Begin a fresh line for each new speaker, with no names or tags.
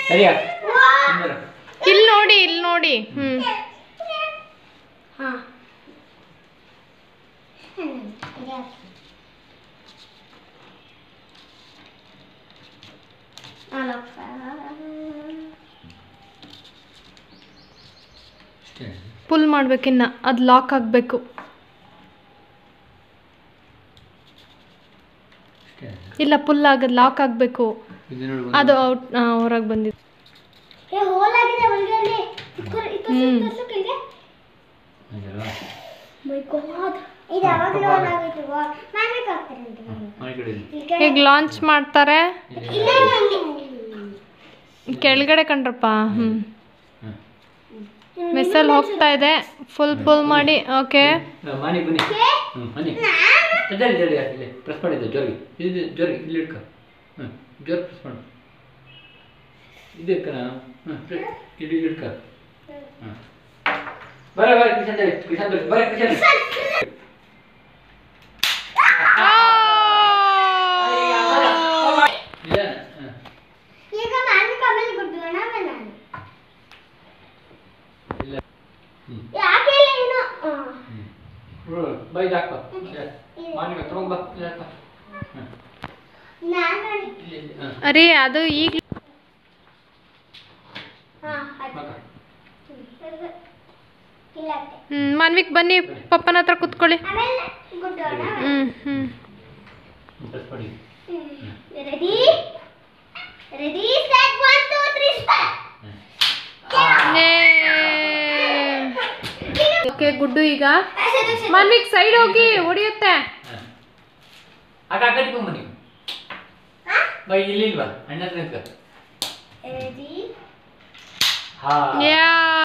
ಸರಿಯಾ
ಇಲ್ಲಿ ನೋಡಿ
ಹಾ
ಪುಲ್ ಮಾಡ್ಬೇಕಿನ್ನ ಅದು ಲಾಕ್ ಆಗಬೇಕು. ಇಲ್ಲ ಪುಲ್ ಆಗದು ಲಾಕ್ ಆಗಬೇಕು. ಅದು ಔಟ್ ಹೊರಗೆ ಬಂದಿದೆ. ಈಗ ಲಾಂಚ್ ಮಾಡ್ತಾರೆ ಕೆಳಗಡೆ ಕಂಡ್ರಪ್ಪ. ಮಿಸಲ್ ಹೋಗ್ತಾ ಇದೆ. ಫುಲ್ ಮಾಡಿ. ಓಕೆ
ಬನ್ನಿ ಪ್ರೆಸ್ ಮಾಡಿದ್ದೆ ಜೋರಿಗೆ ಇಲ್ಲಿ ಇಡ್ಕ ಜೋರ್ ಪ್ರೆಸ್ ಮಾಡು ಇದು ಇಡ್ಕ ಇಲ್ಲಿ ಇಡ್ಕ ಬರ ಕಿಶನ್ ಬರ ಕಿಶನ್ ಬೈ ಹಾಕ ಮಾನಿಕ ತಗೊಂಡ್ ಬಾ
ಅರೆ ಅದು ಈಗ ಮಾನ್ವಿಕ್ ಬನ್ನಿ ಪಪ್ಪನ ಹತ್ರ ಕುತ್ಕೊಳ್ಳಿ. ಓಕೆ ಗುಡ್ಡು ಈಗ ಮಾನ್ವಿಕ್ ಸೈಡ್ ಹೋಗಿ ಹೊಡಿಯುತ್ತೆ.
ಬನ್ನಿ ಬೈ ಇಲ್ಲಿ ಇಲ್ವಾ ಅಣ್ಣ ಹತ್ರ
ಯಾ